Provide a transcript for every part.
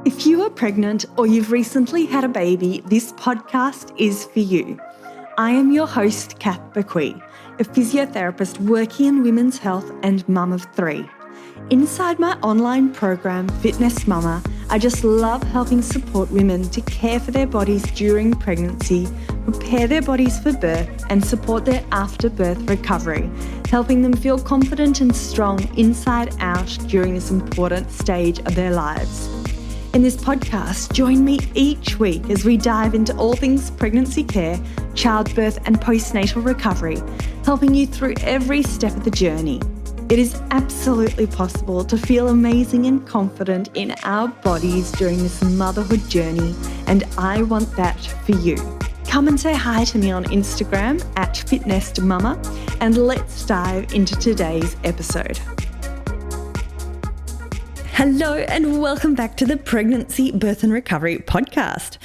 If you are pregnant or you've recently had a baby, this podcast is for you. I am your host, Kath Bequee, a physiotherapist working in women's health and mum of three. Inside my online program, Fitness Mama, I just love helping support women to care for their bodies during pregnancy, prepare their bodies for birth, and support their after-birth recovery, helping them feel confident and strong inside out during this important stage of their lives. In this podcast, join me each week as we dive into all things pregnancy care, childbirth, and postnatal recovery, helping you through every step of the journey. It is absolutely possible to feel amazing and confident in our bodies during this motherhood journey, and I want that for you. Come and say hi to me on Instagram @fitnessmama, and let's dive into today's episode. Hello and welcome back to the Pregnancy, Birth and Recovery podcast.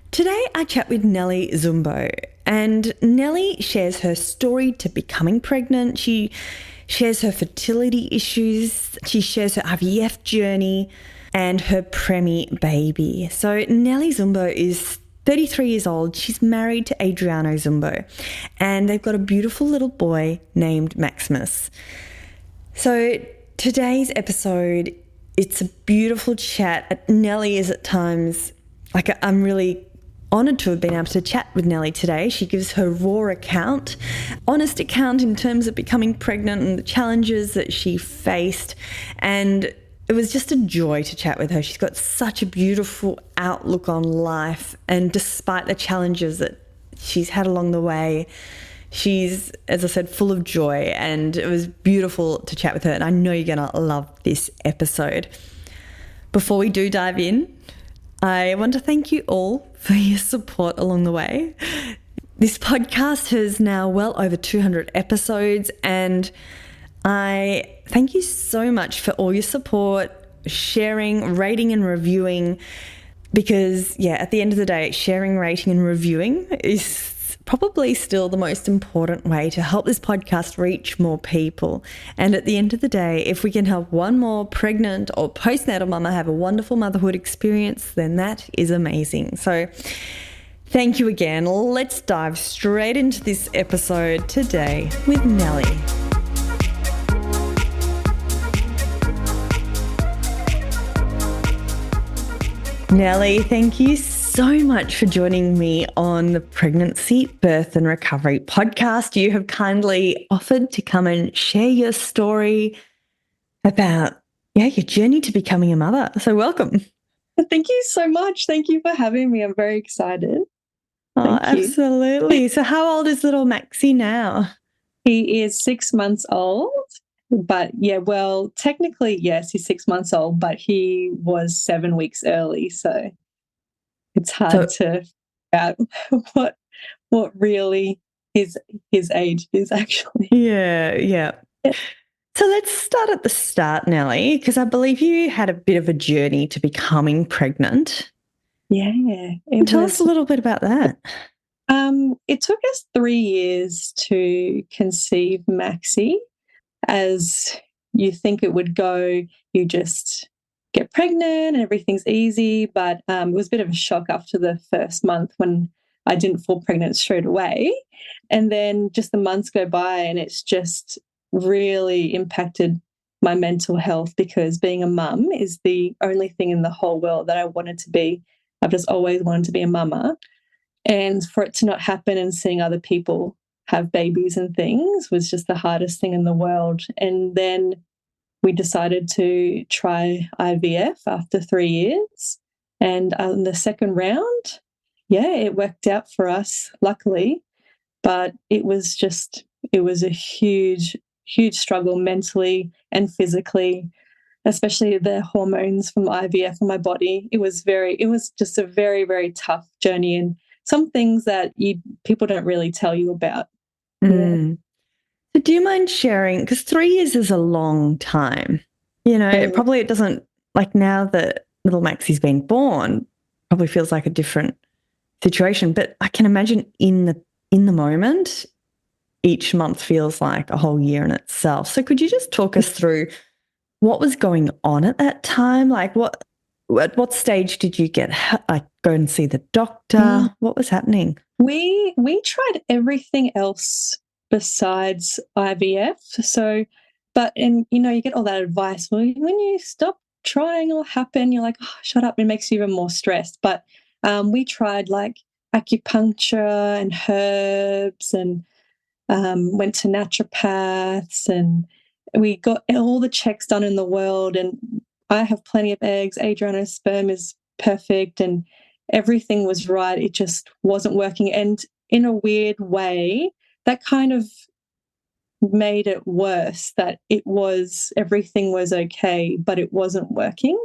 Today I chat with Nelly Zumbo, and Nelly shares her story to becoming pregnant. She shares her fertility issues. She shares her IVF journey and her preemie baby. So Nelly Zumbo is 33 years old. She's married to Adriano Zumbo, and they've got a beautiful little boy named Maximus. So today's episode, it's a beautiful chat. Nelly is at times, I'm really honoured to have been able to chat with Nelly today. She gives her raw account, honest account in terms of becoming pregnant and the challenges that she faced. And it was just a joy to chat with her. She's got such a beautiful outlook on life. And despite the challenges that she's had along the way, she's, as I said, full of joy, and it was beautiful to chat with her, and I know you're going to love this episode. Before we do dive in, I want to thank you all for your support along the way. This podcast has now well over 200 episodes, and I thank you so much for all your support, sharing, rating and reviewing, because, at the end of the day, sharing, rating and reviewing is probably still the most important way to help this podcast reach more people. And at the end of the day, if we can help one more pregnant or postnatal mama have a wonderful motherhood experience, then that is amazing. So thank you again. Let's dive straight into this episode today with Nelly. Nelly, thank you so much for joining me on the Pregnancy, Birth and Recovery podcast. You have kindly offered to come and share your story about your journey to becoming a mother. So welcome. Thank you so much. Thank you for having me. I'm very excited. Oh, absolutely. So how old is little Maxie now? He is 6 months old. But technically, yes, he's 6 months old, but he was 7 weeks early. So it's hard to figure out what really his age is actually. Yeah. So let's start at the start, Nelly, because I believe you had a bit of a journey to becoming pregnant. Yeah. Tell us a little bit about that. It took us 3 years to conceive Maxie. As you think it would go, you just get pregnant and everything's easy. But it was a bit of a shock after the first month when I didn't fall pregnant straight away. And then just the months go by and it's just really impacted my mental health, because being a mum is the only thing in the whole world that I wanted to be. I've just always wanted to be a mama. And for it to not happen and seeing other people have babies and things was just the hardest thing in the world. And then we decided to try IVF after 3 years. And on the second round, it worked out for us, luckily. But it was a huge, huge struggle mentally and physically, especially the hormones from IVF in my body. It was just a very, very tough journey, and some things that people don't really tell you about. So do you mind sharing, because 3 years is a long time, it doesn't, now that little Maxie's been born, probably feels like a different situation, but I can imagine in the moment, each month feels like a whole year in itself. So could you just talk us through what was going on at that time? What at what stage did you get go and see the doctor? What was happening? We tried everything else besides IVF. So, and you get all that advice. Well, when you stop trying, it'll happen. You're like, oh, shut up. It makes you even more stressed. But we tried like acupuncture and herbs, and went to naturopaths, and we got all the checks done in the world. And I have plenty of eggs. Adriano's sperm is perfect, and everything was right. It just wasn't working. And in a weird way, that kind of made it worse, that everything was okay, but it wasn't working.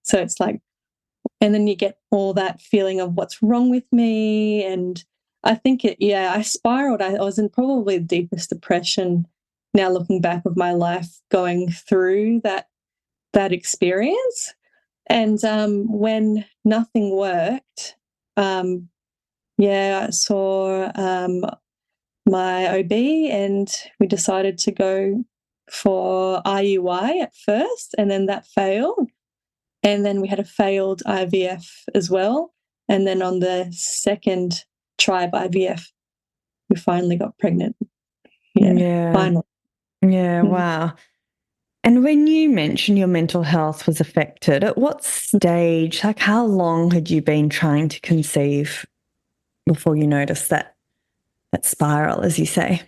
So it's like, and then you get all that feeling of what's wrong with me. And I think I spiraled. I was in probably the deepest depression now, looking back of my life, going through that experience. And when nothing worked, I saw my OB, and we decided to go for IUI at first, and then that failed. And then we had a failed IVF as well. And then on the second try of IVF, we finally got pregnant. Finally. Yeah, wow. And when you mentioned your mental health was affected, at what stage, like how long had you been trying to conceive before you noticed that spiral, as you say?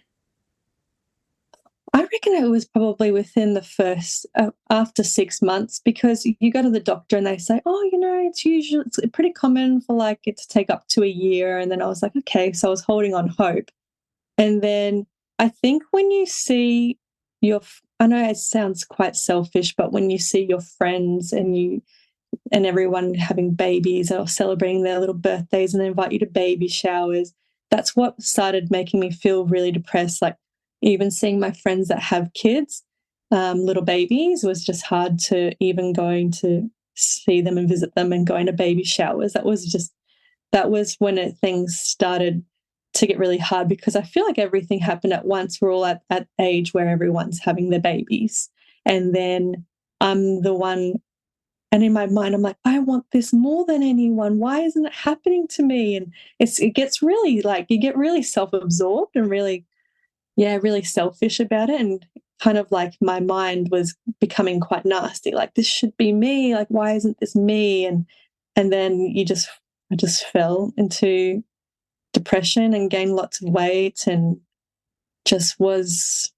I reckon it was probably within the first, after 6 months, because you go to the doctor and they say, oh, it's pretty common for like it to take up to a year. And then I was like, okay, so I was holding on hope. And then I think when you see I know it sounds quite selfish, but when you see your friends and everyone having babies or celebrating their little birthdays and they invite you to baby showers, that's what started making me feel really depressed. Like even seeing my friends that have kids, little babies, was just hard to even going to see them and visit them and going to baby showers. That was when things started to get really hard, because I feel like everything happened at once. We're all at age where everyone's having their babies. And then I'm the one, and in my mind, I'm like, I want this more than anyone. Why isn't it happening to me? And it gets really like, you get really self-absorbed and really selfish about it. And kind of like my mind was becoming quite nasty. Like, this should be me. Like, why isn't this me? And then I just fell into depression and gained lots of weight, and just was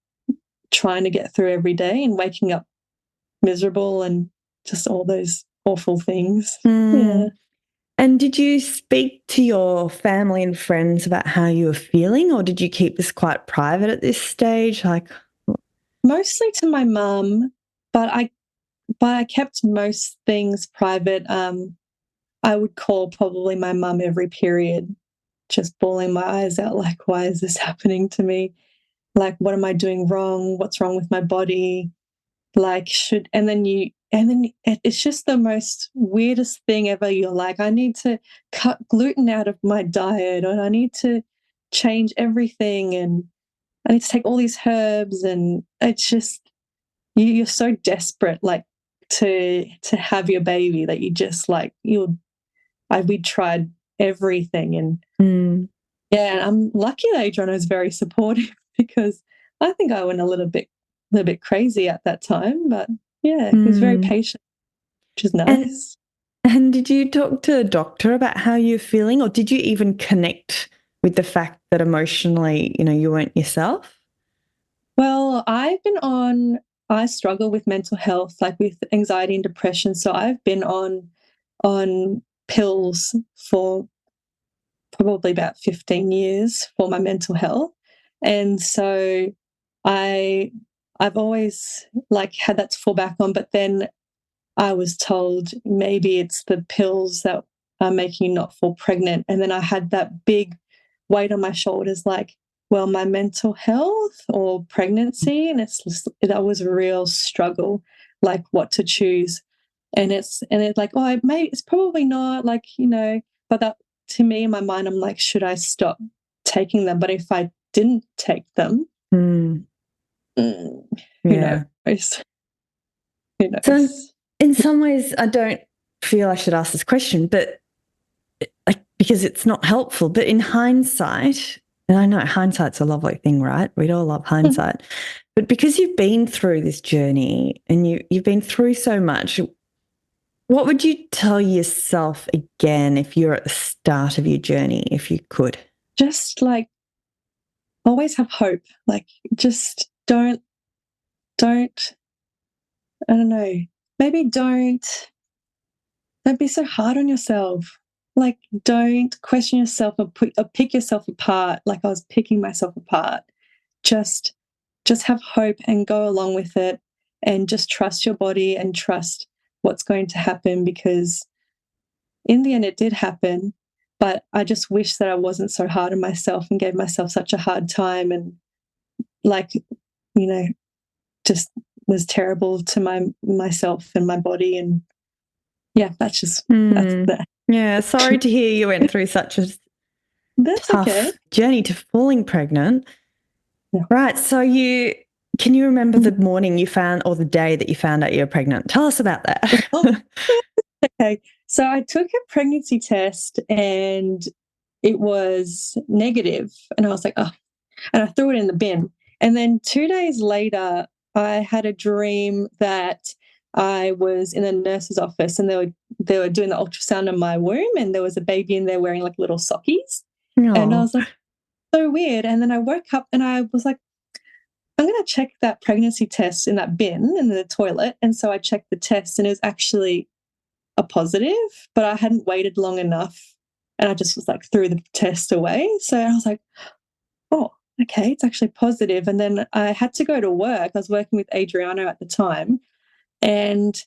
trying to get through every day and waking up miserable and just all those awful things. Yeah. And did you speak to your family and friends about how you were feeling, or did you keep this quite private at this stage? Like, mostly to my mum, but I kept most things private. I would call probably my mum every period, just bawling my eyes out, like, why is this happening to me? Like, what am I doing wrong? What's wrong with my body? Like, and then it's just the most weirdest thing ever. You're like, I need to cut gluten out of my diet, and I need to change everything, and I need to take all these herbs, and it's just, you're so desperate, like, to have your baby, that you just like, we tried everything. And and I'm lucky that Adriano is very supportive, because I think I went a little bit crazy at that time. But yeah, he was very patient, which is nice. And did you talk to a doctor about how you're feeling, or did you even connect with the fact that emotionally, you weren't yourself? Well, I struggle with mental health, like with anxiety and depression. So I've been on pills for probably about 15 years for my mental health. And so I've always like had that to fall back on, but then I was told maybe it's the pills that are making you not fall pregnant. And then I had that big weight on my shoulders, like, well, my mental health or pregnancy. And that was a real struggle, like what to choose. And it's like, oh, it's probably not, like, but that, to me in my mind, I'm like, should I stop taking them? But if I didn't take them, who knows? Who knows? So in some ways, I don't feel I should ask this question, but because it's not helpful. But in hindsight, and I know hindsight's a lovely thing, right? We'd all love hindsight. But because you've been through this journey and you've been through so much, what would you tell yourself again if you're at the start of your journey, if you could? Just like always have hope. Like just don't, I don't know, maybe don't be so hard on yourself. Like don't question yourself or pick yourself apart like I was picking myself apart. Just have hope and go along with it and just trust your body and trust what's going to happen, because in the end it did happen. But I just wish that I wasn't so hard on myself and gave myself such a hard time, and like, you know, just was terrible to myself and my body. And yeah, that's just that's that. Yeah, sorry to hear you went through such a tough journey to falling pregnant. Yeah. Right. So can you remember the morning you found, or the day that you found out you were pregnant? Tell us about that. Okay. So I took a pregnancy test and it was negative, and I was like, oh, and I threw it in the bin. And then 2 days later, I had a dream that I was in a nurse's office and they were doing the ultrasound on my womb, and there was a baby in there wearing like little sockies. Aww. And I was like, so weird. And then I woke up and I was like, I'm going to check that pregnancy test in that bin in the toilet. And so I checked the test and it was actually a positive, but I hadn't waited long enough and I just was like threw the test away. So I was like, oh, okay, it's actually positive. And then I had to go to work. I was working with Adriano at the time, and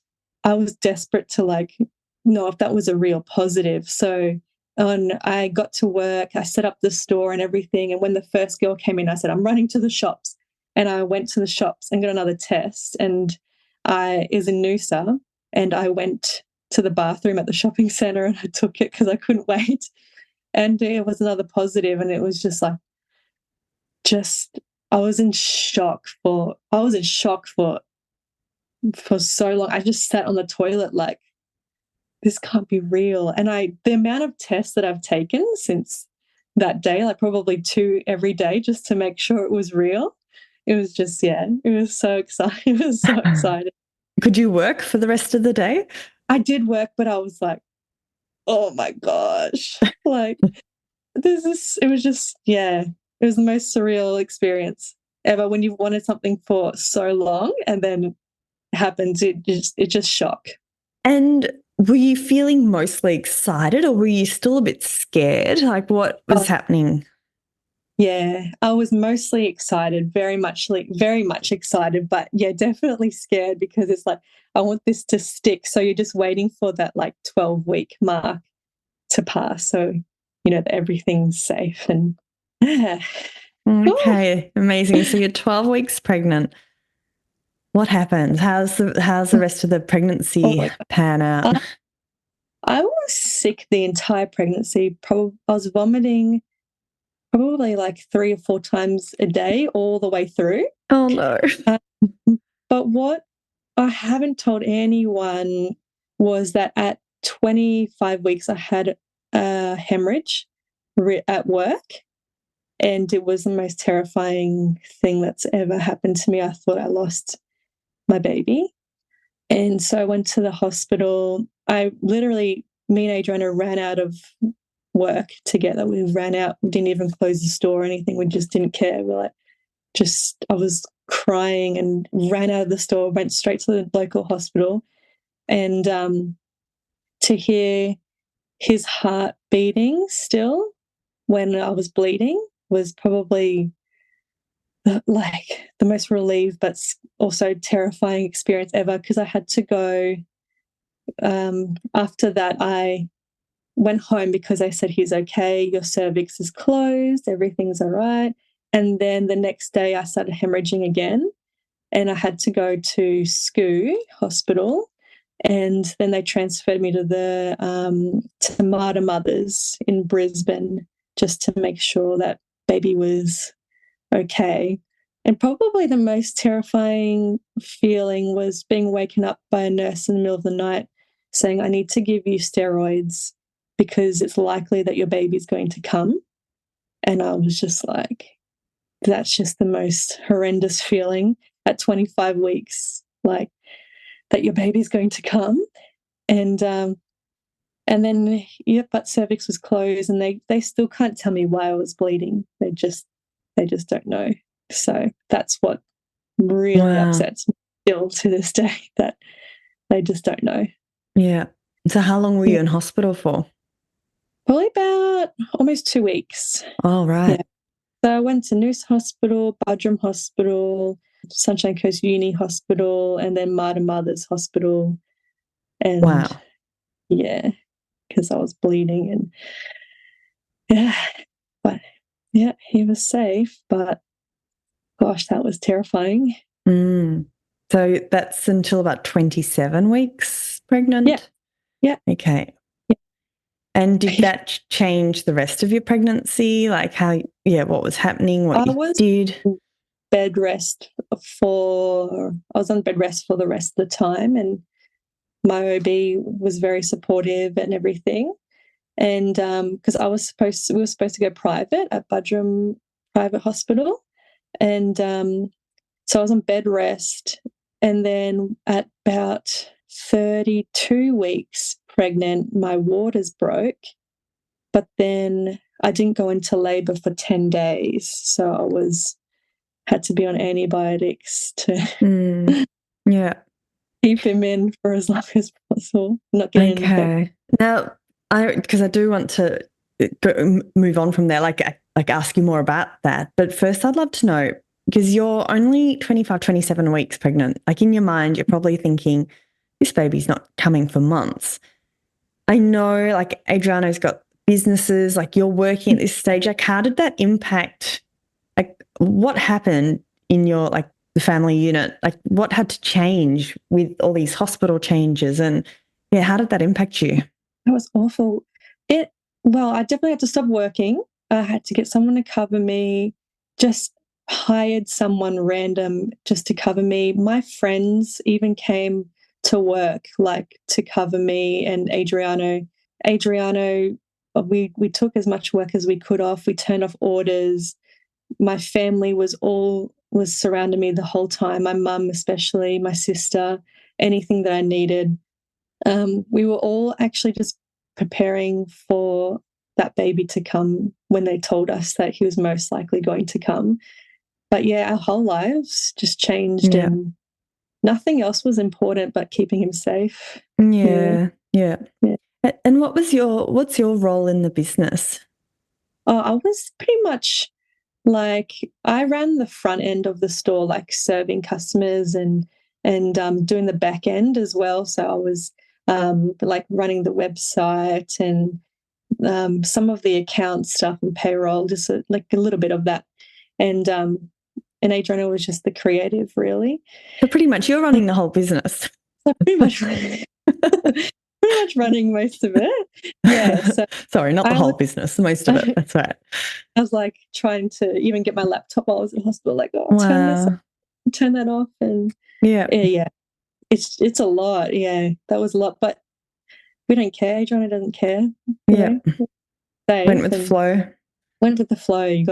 I was desperate to like know if that was a real positive. So I got to work, I set up the store and everything. And when the first girl came in, I said, I'm running to the shops. And I went to the shops and got another test. And I is in Noosa, and I went to the bathroom at the shopping centre and I took it because I couldn't wait. And it was another positive, and it was just like, I was in shock for so long. I just sat on the toilet like, this can't be real. And the amount of tests that I've taken since that day, like probably 2 every day just to make sure it was real. It was just, yeah, it was so exciting. It was so exciting. Could you work for the rest of the day? I did work, but I was like, oh my gosh, like it was just, yeah, it was the most surreal experience ever when you've wanted something for so long and then it happens. It just shock. And were you feeling mostly excited, or were you still a bit scared? Like what was happening? Yeah, I was mostly excited, very much excited, but yeah, definitely scared because it's like, I want this to stick. So you're just waiting for that like 12-week mark to pass. So, you know, that everything's safe and yeah. Okay, amazing. So you're 12 weeks pregnant. What happens? How's the rest of the pregnancy pan out? I was sick the entire pregnancy. I was vomiting probably like 3 or 4 times a day all the way through. Oh no. But what I haven't told anyone was that at 25 weeks, I had a hemorrhage at work. And it was the most terrifying thing that's ever happened to me. I thought I lost my baby. And so I went to the hospital. Me and Adriana ran out of work together. We ran out, we didn't even close the store or anything. We just didn't care. I was crying and ran out of the store, went straight to the local hospital. And to hear his heart beating still when I was bleeding was probably like the most relieved but also terrifying experience ever, because I had to go after that. I went home because they said, he's okay, your cervix is closed, everything's all right. And then the next day I started hemorrhaging again, and I had to go to SCU hospital, and then they transferred me to the to Mater Mothers in Brisbane just to make sure that baby was okay. And probably the most terrifying feeling was being woken up by a nurse in the middle of the night saying, I need to give you steroids because it's likely that your baby's going to come. And I was just like, that's just the most horrendous feeling at 25 weeks, like that your baby's going to come. And then, but cervix was closed, and they still can't tell me why I was bleeding. They just don't know. So that's what really upsets me still to this day, that they just don't know. Yeah. So how long were you in hospital for? Probably about almost 2 weeks. Oh, right. Yeah. So I went to Noose Hospital, Budrum Hospital, Sunshine Coast Uni Hospital, and then Marta Mothers Hospital. And wow. Yeah, because I was bleeding, and but he was safe, but gosh, that was terrifying. So that's until about 27 weeks pregnant? Yeah. Okay. Yeah. And did that change the rest of your pregnancy? Like what was happening, what you did? I was on bed rest for the rest of the time, and my OB was very supportive and everything. And because we were supposed to go private at Budrum Private Hospital. And so I was on bed rest. And then at about 32 weeks pregnant, my waters broke. But then I didn't go into labor for 10 days. So I had to be on antibiotics to keep him in for as long as possible, not getting infected. Now, because I do want to move on from there, like ask you more about that. But first, I'd love to know, because you're only 25, 27 weeks pregnant. Like in your mind, you're probably thinking, this baby's not coming for months. I know, like Adriano's got businesses, like you're working at this stage. Like, how did that impact? Like, what happened in your the family unit? Like, what had to change with all these hospital changes? And how did that impact you? That was awful. I definitely had to stop working. I had to get someone to cover me. Just hired someone random just to cover me. My friends even came to work, like, to cover me, and Adriano, we took as much work as we could off. We turned off orders. My family was surrounding me the whole time. My mum, especially, my sister, anything that I needed. We were all actually just preparing for that baby to come when they told us that he was most likely going to come. But our whole lives just changed, and nothing else was important but keeping him safe. Yeah. And what's your role in the business? Oh, I was pretty much I ran the front end of the store, like serving customers and doing the back end as well. So I was running the website and some of the account stuff and payroll, just a little bit of that. And Adriano was just the creative, really. So pretty much you're running the whole business. So pretty much running most of it. Yeah. So sorry, not the whole business, most of it. That's right. I was trying to even get my laptop while I was in hospital, turn that off, and it's a lot. Yeah, that was a lot, but we don't care. Adriano doesn't care. Went with the flow. Went with the flow. You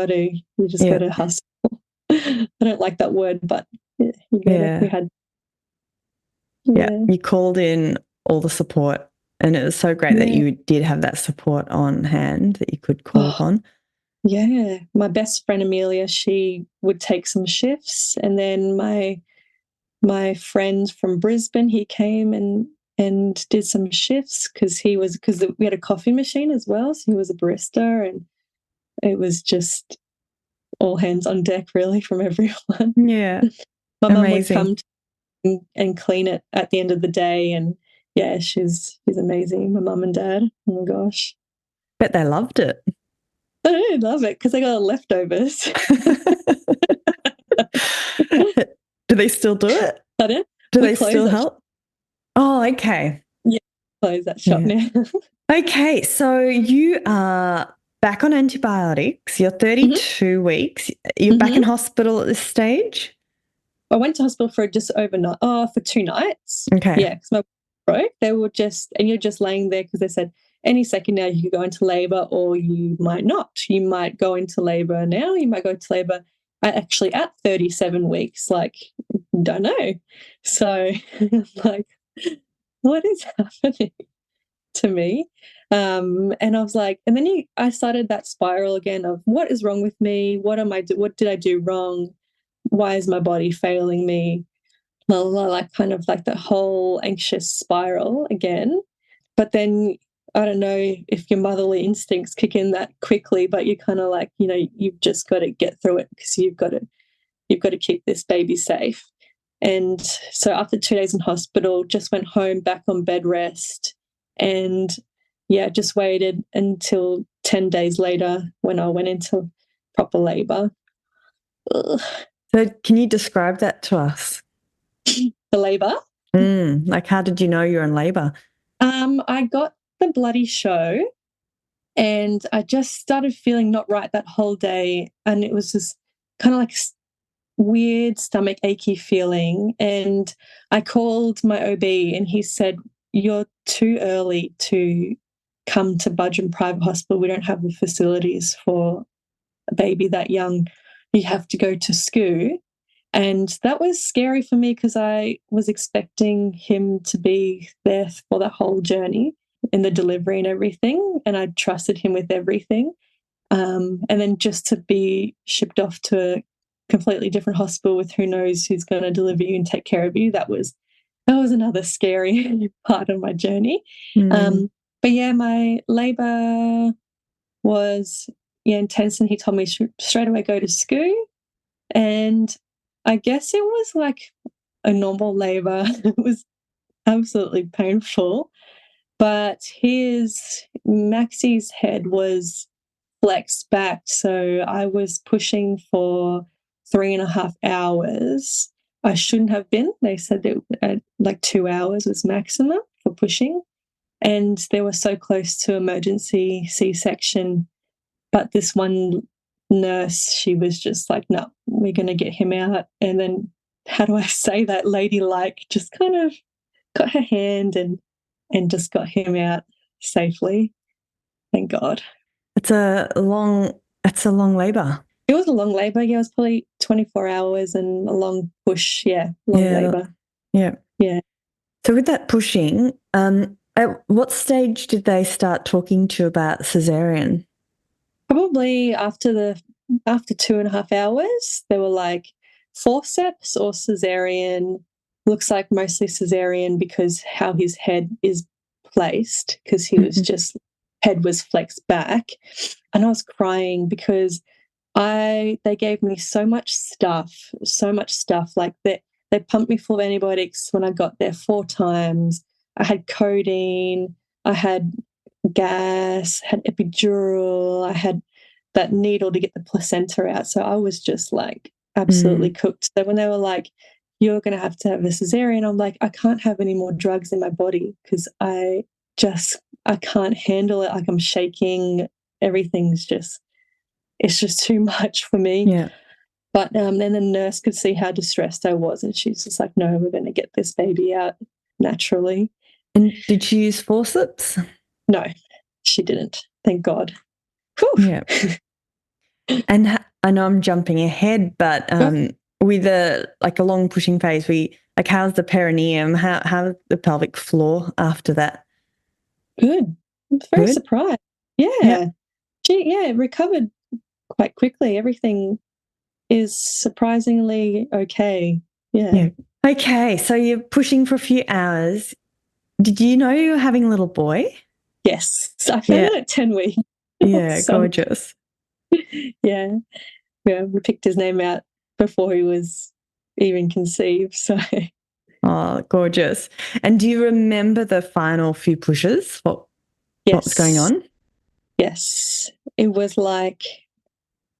just got to hustle. I don't like that word, but we had. You called in all the support, and it was so great that you did have that support on hand that you could call upon. Yeah, my best friend Amelia, she would take some shifts, and then my friend from Brisbane, he came and did some shifts because we had a coffee machine as well, so he was a barista, and it was just all hands on deck, really, from everyone. Yeah, my mum would come and clean it at the end of the day, and she's amazing. My mum and dad. Oh my gosh, bet they loved it. I love it because I got leftovers. Do they still do it? Pardon? Do they still help? Oh, okay. Yeah, close that shop now. Okay, so you are back on antibiotics. You're 32 weeks. You're back in hospital at this stage? I went to hospital for just overnight. Oh, for 2 nights. Okay. Yeah, because broke. They were just, and you're just laying there because they said any second now you could go into labor or you might not. You might go into labor now, you might go into labor actually at 37 weeks. Like, don't know. So, like, what is happening to me? And I was like, and then I started that spiral again of what is wrong with me? What did I do wrong? Why is my body failing me? Blah, blah, blah, like kind of like the whole anxious spiral again. But then I don't know if your motherly instincts kick in that quickly, but you're kind of like, you've just got to get through it because you've got to keep this baby safe. And so after 2 days in hospital, just went home back on bed rest, and just waited until 10 days later when I went into proper labor. Ugh. So can you describe that to us? The labor? Like, how did you know you're in labor? I got the bloody show and I just started feeling not right that whole day. And it was just kind of like weird stomach achy feeling. And I called my OB and he said, "You're too early to come to Budgeon Private Hospital. We don't have the facilities for a baby that young. You have to go to SCU." And that was scary for me because I was expecting him to be there for the whole journey in the delivery and everything. And I trusted him with everything. And then just to be shipped off to a completely different hospital with who knows who's going to deliver you and take care of you, that was another scary part of my journey. But my labor was intense, and he told me straight away go to SCU. And I guess it was like a normal labor. It was absolutely painful, but Maxi's head was flexed back. So I was pushing for 3.5 hours. I shouldn't have been. They said that like 2 hours was maximum for pushing. And they were so close to emergency C-section. But this one nurse, she was just like, "No, we're going to get him out." And then, how do I say that, ladylike, just kind of got her hand and just got him out safely. Thank God. It's a long labor. It was a long labor. Yeah, it was probably 24 hours and a long push. Yeah, labor. Yeah. Yeah. So with that pushing, at what stage did they start talking to you about cesarean? Probably after 2.5 hours, they were like, forceps or cesarean. Looks like mostly cesarean because how his head is placed, because he was just, head was flexed back. And I was crying because they gave me so much stuff. Like they pumped me full of antibiotics when I got there 4 times. I had codeine, I had gas, had epidural, I had that needle to get the placenta out. So I was just like absolutely cooked. So when they were like, "You're going to have a cesarean," I'm like, I can't have any more drugs in my body because I can't handle it. Like, I'm shaking. Everything's just, it's just too much for me. Yeah. But then the nurse could see how distressed I was, and she's just like, "No, we're going to get this baby out naturally." And did she use forceps? No, she didn't. Thank God. Whew. Yeah. And I know I'm jumping ahead, but with a long pushing phase, how's the perineum? How's the pelvic floor after that? Good. I'm very surprised. Yeah. Yep. It recovered quite quickly. Everything is surprisingly okay. Yeah. Okay, so you're pushing for a few hours. Did you know you were having a little boy? Yes. I found out at 10 weeks. Yeah, gorgeous. Yeah. We picked his name out before he was even conceived. So. Oh, gorgeous. And do you remember the final few pushes? What was going on? Yes. It was like,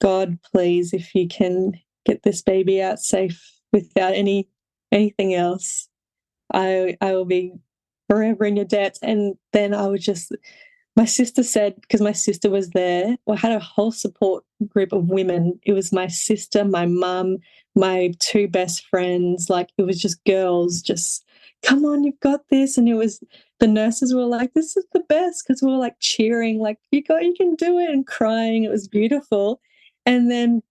"God, please, if you can get this baby out safe without anything else, I will be forever in your debt." And then I would just, my sister said, because my sister was there, I had a whole support group of women. It was my sister, my mum, my 2 best friends. Like, it was just girls just come on, you've got this. And the nurses were like, this is the best, because we were like cheering, like, you can do it, and crying. It was beautiful. And then,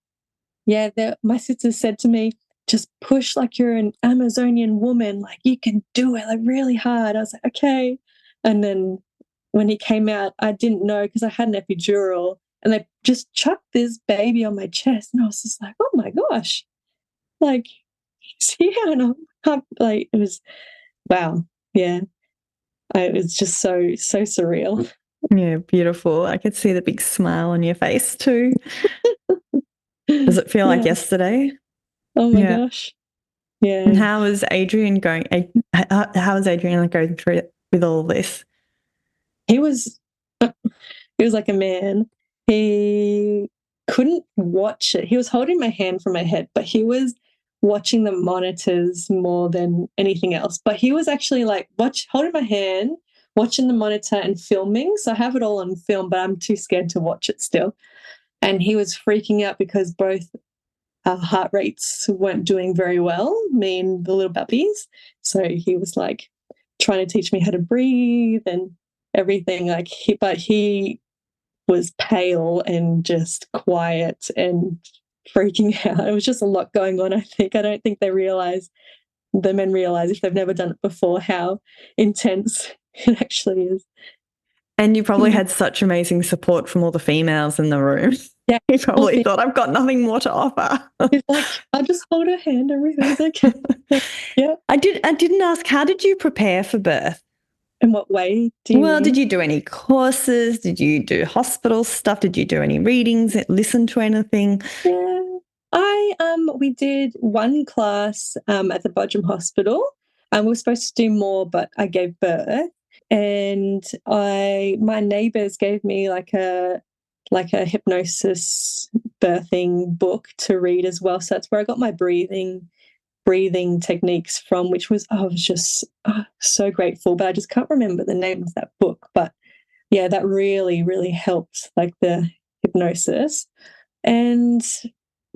yeah, my sister said to me, just push like you're an Amazonian woman, like you can do it, like really hard. I was like, okay. And then when he came out, I didn't know, because I had an epidural, and they just chucked this baby on my chest. And I was just like, oh my gosh, like, he's here. And I'm like, it was, wow. Yeah. It was just so surreal. Yeah, beautiful. I could see the big smile on your face too. Does it feel like yesterday? Oh my gosh. Yeah. And how is Adrian going? How is Adrian going through it with all this? He was like a man. He couldn't watch it. He was holding my hand from my head, but he was watching the monitors more than anything else. But he was actually like holding my hand, watching the monitor and filming. So I have it all on film, but I'm too scared to watch it still. And he was freaking out because both our heart rates weren't doing very well, me and the little puppies. So he was like trying to teach me how to breathe and everything. Like he was pale and just quiet and freaking out. It was just a lot going on, I think. I don't think the men realize, if they've never done it before, how intense it actually is. And you probably had such amazing support from all the females in the room. Yeah. You probably thought, I've got nothing more to offer. He's like, I'll just hold her hand, everything's okay. Yeah. I didn't ask, how did you prepare for birth? In what way do you mean? Did you do any courses? Did you do hospital stuff? Did you do any readings? Listen to anything? Yeah. We did one class at the Bodrum Hospital. We were supposed to do more, but I gave birth. And my neighbours gave me like a hypnosis birthing book to read as well. So that's where I got my breathing techniques from, which was, I was just so grateful. But I just can't remember the name of that book. But yeah, that really, really helped, like the hypnosis. And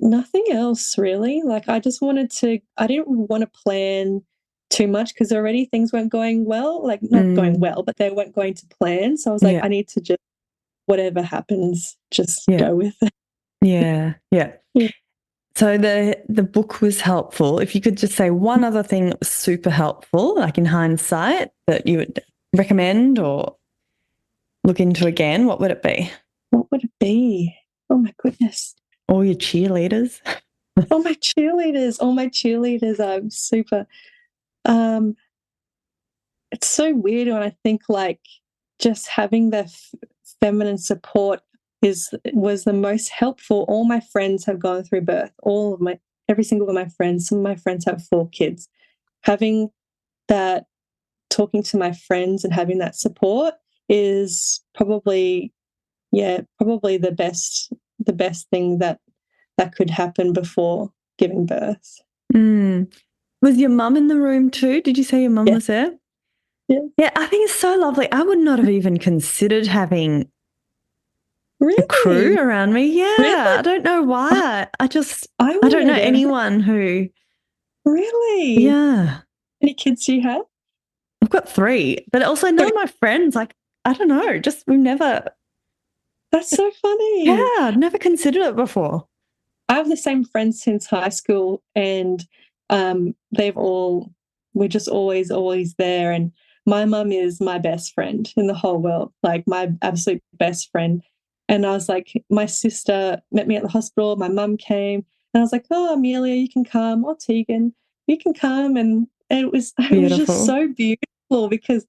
nothing else really. Like I didn't want to plan too much, because already things weren't going well, like not going well, but they weren't going to plan. So I was like, I need to just, whatever happens, just go with it. Yeah. So the book was helpful. If you could just say one other thing that was super helpful, like in hindsight, that you would recommend or look into again, what would it be? What would it be? Oh my goodness. All your cheerleaders. All my cheerleaders are super. It's so weird when I think, like, just having the feminine support was the most helpful. All my friends have gone through birth. Every single one of my friends. Some of my friends have 4 kids. Having that, talking to my friends and having that support is probably the best thing that could happen before giving birth. Was your mum in the room too? Did you say your mum was there? Yeah. Yeah, I think it's so lovely. I would not have even considered having a crew around me. Yeah, really? I don't know why. I don't know anyone who. Really? Yeah. Any kids do you have? I've got 3, but also none of my friends, like, I don't know, just we've never. That's so funny. Yeah, I'd never considered it before. I have the same friends since high school, and we're just always there. And my mum is my best friend in the whole world, like my absolute best friend. And I was like, my sister met me at the hospital, my mum came, and I was like, oh, Amelia, you can come, or Tegan, you can come. And it was just so beautiful, because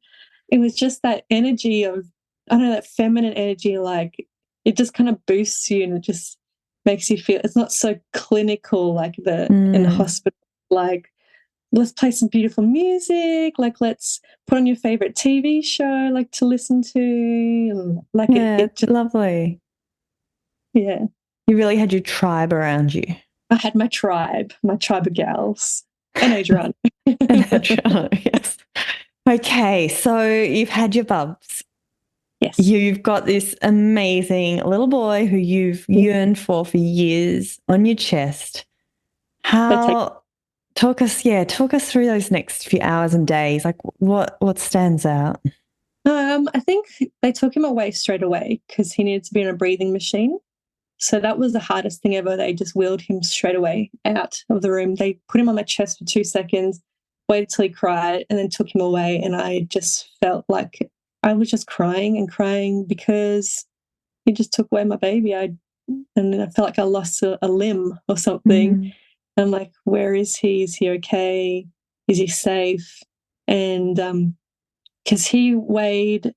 it was just that energy of, I don't know, that feminine energy, like it just kind of boosts you, and it just makes you feel, it's not so clinical like in the hospital, like, let's play some beautiful music, like let's put on your favorite TV show, like to listen to, like it just, lovely. Yeah, you really had your tribe around you. I had my tribe of gals, and Adriano. Yes. Okay, so you've had your bubs. Yes. You've got this amazing little boy who you've yearned for years on your chest. How talk us through those next few hours and days. Like what stands out? I think they took him away straight away because he needed to be on a breathing machine. So that was the hardest thing ever. They just wheeled him straight away out of the room. They put him on my chest for 2 seconds, waited till he cried, and then took him away. And I just felt like I was just crying and crying because he just took away my baby. And then I felt like I lost a limb or something. Mm. I'm like, where is he? Is he okay? Is he safe? And because he weighed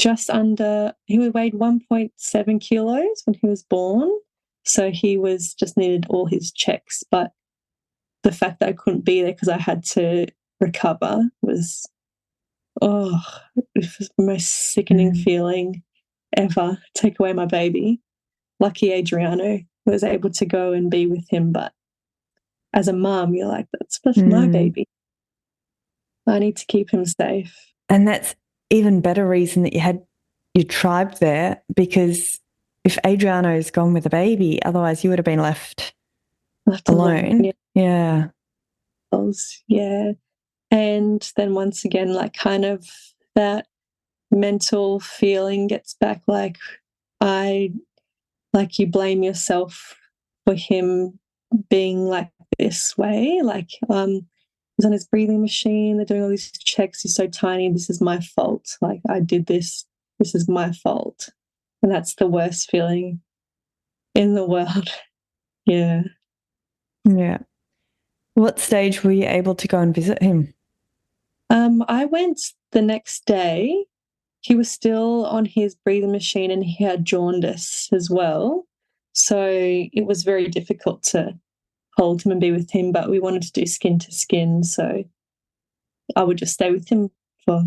1.7 kilos when he was born. So he was just needed all his checks. But the fact that I couldn't be there because I had to recover was, it was the most sickening feeling ever. Take away my baby. Lucky Adriano was able to go and be with him. But as a mum, you're like, that's my baby. I need to keep him safe. And that's even better reason that you had your tribe there, because if Adriano's gone with a baby, otherwise you would have been left alone. Yeah. Yeah. And then once again, like kind of that mental feeling gets back, like you blame yourself for him being like this way. Like he's on his breathing machine, they're doing all these checks, he's so tiny, this is my fault. Like I did this is my fault. And that's the worst feeling in the world. Yeah. Yeah. What stage were you able to go and visit him? I went the next day. He was still on his breathing machine and he had jaundice as well. So it was very difficult to hold him and be with him, but we wanted to do skin to skin. So I would just stay with him for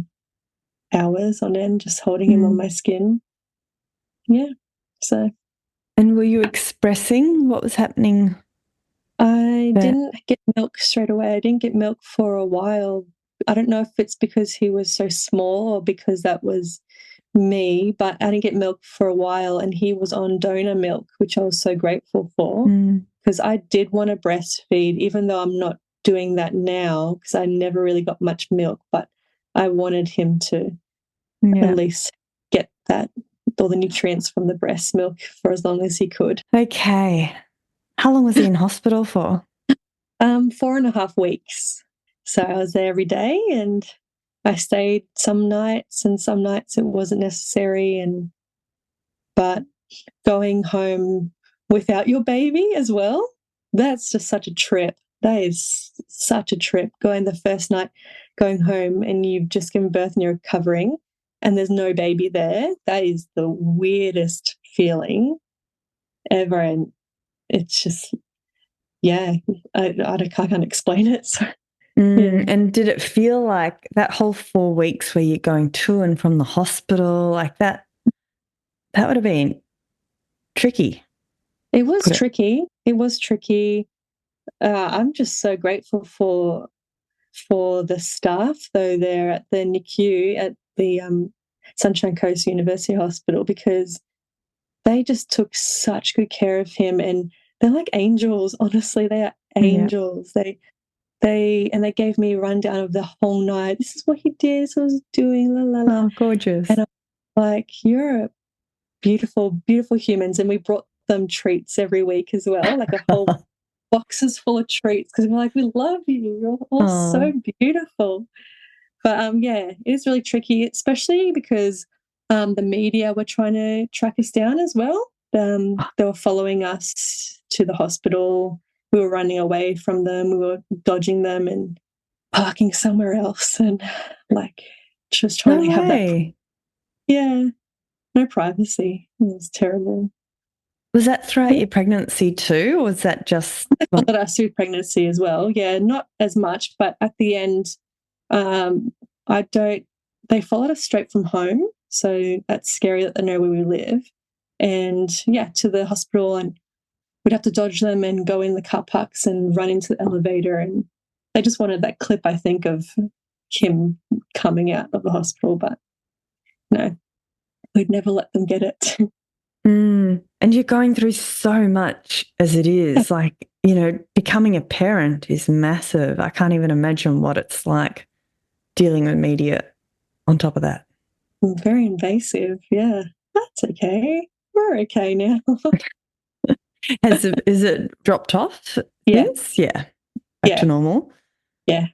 hours on end, just holding him on my skin. Yeah. So. And were you expressing what was happening? I didn't get milk straight away. I didn't get milk for a while. I don't know if it's because he was so small or because that was me, but I didn't get milk for a while, and he was on donor milk, which I was so grateful for, because I did want to breastfeed, even though I'm not doing that now because I never really got much milk, but I wanted him to at least get that, all the nutrients from the breast milk for as long as he could. Okay. How long was he in hospital for? 4.5 weeks. So I was there every day, and I stayed some nights, and some nights it wasn't necessary. But going home without your baby as well, that's just such a trip. That is such a trip. Going the first night, going home, and you've just given birth and you're recovering, and there's no baby there. That is the weirdest feeling ever. And it's just, I can't explain it. So. And did it feel like that whole 4 weeks where you're going to and from the hospital, like that would have been tricky? It was tricky. It was tricky. I'm just so grateful for the staff, though, there at the NICU at the Sunshine Coast University Hospital, because they just took such good care of him, and they're like angels. Honestly, they are angels. Yeah. They gave me a rundown of the whole night. This is what he did. This is what I was doing. La la la. Oh, gorgeous! And I'm like, you're beautiful, beautiful humans. And we brought them treats every week as well, like a whole boxes full of treats, because we're like, we love you. You're all so beautiful. But it is really tricky, especially because the media were trying to track us down as well. They were following us to the hospital. We were running away from them. We were dodging them and parking somewhere else, and like just trying to have that. Yeah, no privacy. It was terrible. Was that throughout your pregnancy too, or was that just? They followed us through pregnancy as well. Yeah, not as much, but at the end, they followed us straight from home. So that's scary that they know where we live. And to the hospital, and we'd have to dodge them and go in the car parks and run into the elevator. And they just wanted that clip, I think, of him coming out of the hospital. But no, we'd never let them get it. And you're going through so much as it is. Like, becoming a parent is massive. I can't even imagine what it's like dealing with media on top of that. Very invasive. Yeah. That's okay. We're okay now. Is it dropped off Yeah. since? Yeah. Back to normal? Yeah.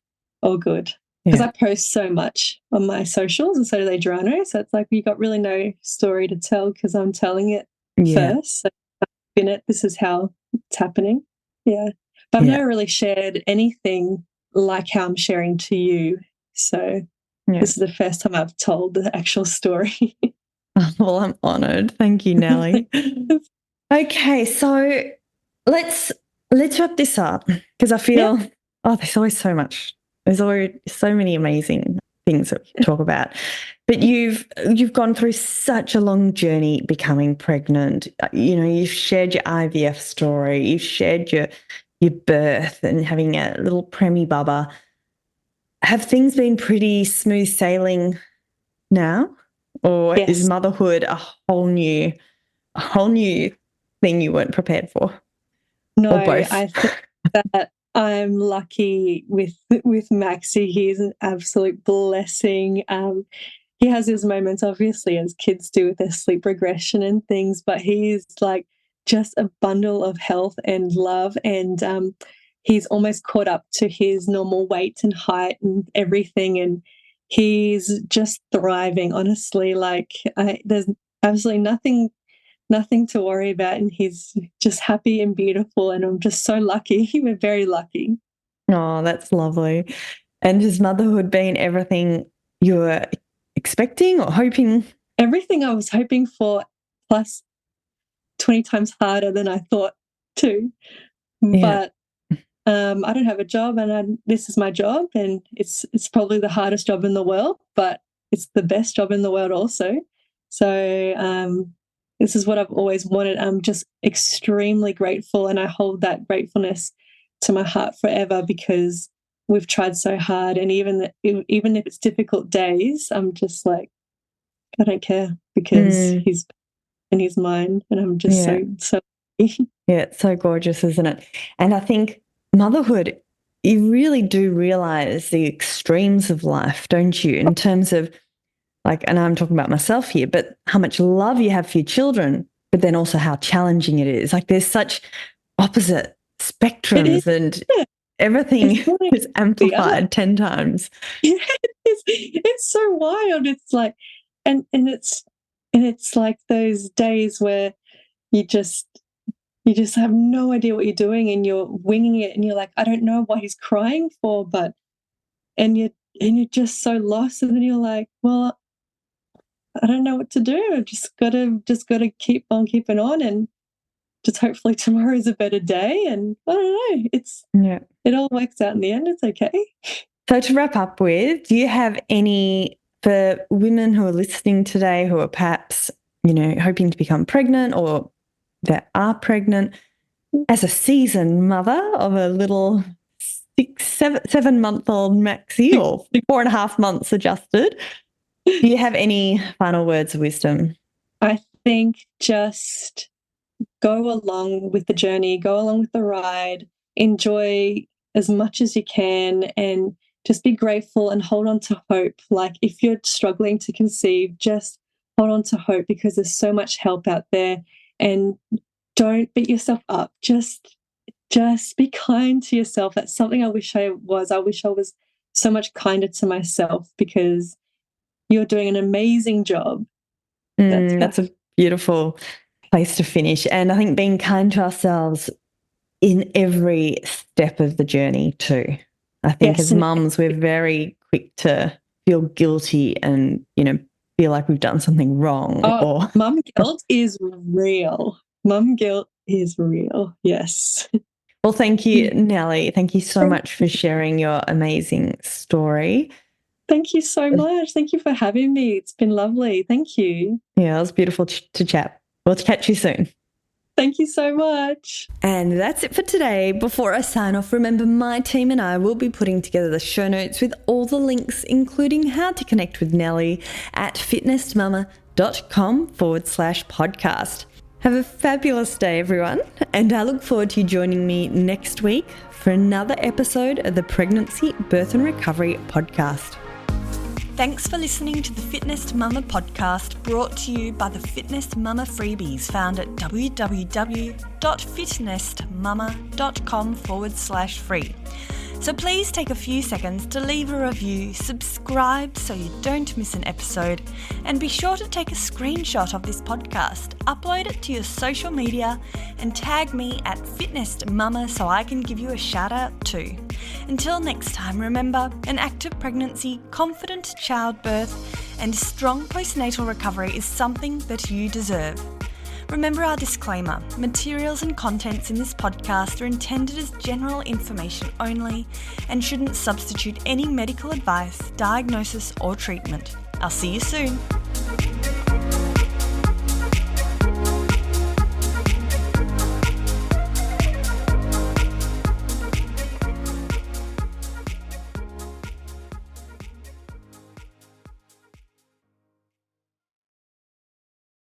All good. Because I post so much on my socials and so does Adriano. So it's like you got really no story to tell because I'm telling it first. So in it, this is how it's happening. Yeah. But I've never really shared anything like how I'm sharing to you. So this is the first time I've told the actual story. Well, I'm honoured. Thank you, Nelly. Okay, so let's wrap this up because I feel there's always so much. There's always so many amazing things that we can talk about. But you've gone through such a long journey becoming pregnant. You've shared your IVF story. You've shared your birth and having a little preemie bubba. Have things been pretty smooth sailing now, or is motherhood a whole new thing you weren't prepared for? No, or both? I think that I'm lucky with Maxie. He's an absolute blessing. He has his moments, obviously, as kids do with their sleep regression and things, but he's like just a bundle of health and love. And he's almost caught up to his normal weight and height and everything. And he's just thriving, honestly. Like there's absolutely nothing to worry about, and he's just happy and beautiful, and I'm just so lucky. We're very lucky. Oh, that's lovely. And has motherhood been everything you were expecting or hoping? Everything I was hoping for, plus 20 times harder than I thought too. But I don't have a job, and this is my job, and it's probably the hardest job in the world, but it's the best job in the world also. So this is what I've always wanted. I'm just extremely grateful, and I hold that gratefulness to my heart forever because we've tried so hard. And even if it's difficult days, I'm just like, I don't care because he's mine, and I'm just so yeah, it's so gorgeous, isn't it? And I think motherhood, you really do realize the extremes of life, don't you? In terms of and I'm talking about myself here, but how much love you have for your children, but then also how challenging it is. Like there's such opposite spectrums and everything is amplified 10 times. Yeah, it's so wild. It's like, and it's like those days where you just have no idea what you're doing and you're winging it and you're like, I don't know what he's crying for, and you're just so lost, and then you're like, well, I don't know what to do. I've just gotta keep on keeping on, and just hopefully tomorrow is a better day. And I don't know, it all works out in the end. It's okay. So to wrap up with, do you have any, for women who are listening today who are perhaps, hoping to become pregnant or that are pregnant, as a seasoned mother of a little 7-month-old Maxie, or 4.5 months adjusted, do you have any final words of wisdom? I think just go along with the journey, go along with the ride, enjoy as much as you can, and just be grateful and hold on to hope. Like if you're struggling to conceive, just hold on to hope because there's so much help out there, and don't beat yourself up. Just be kind to yourself. That's something I wish I was. I wish I was so much kinder to myself because you're doing an amazing job. That's a beautiful place to finish. And I think being kind to ourselves in every step of the journey too. I think as mums, we're very quick to feel guilty and, feel like we've done something wrong. Mum guilt is real. Mum guilt is real. Yes. Well, thank you, Nelly. Thank you so much for sharing your amazing story. Thank you so much. Thank you for having me. It's been lovely. Thank you. Yeah, it was beautiful to chat. We'll catch you soon. Thank you so much. And that's it for today. Before I sign off, remember my team and I will be putting together the show notes with all the links, including how to connect with Nelly at fitnessmama.com/podcast. Have a fabulous day, everyone, and I look forward to you joining me next week for another episode of the Pregnancy, Birth and Recovery podcast. Thanks for listening to the Fitness Mama podcast, brought to you by the Fitness Mama freebies found at www.fitnessmama.com/free. So please take a few seconds to leave a review, subscribe so you don't miss an episode, and be sure to take a screenshot of this podcast, upload it to your social media, and tag me at Fitness Mama so I can give you a shout out too. Until next time, remember, an active pregnancy, confident childbirth, and strong postnatal recovery is something that you deserve. Remember our disclaimer, materials and contents in this podcast are intended as general information only and shouldn't substitute any medical advice, diagnosis or treatment. I'll see you soon.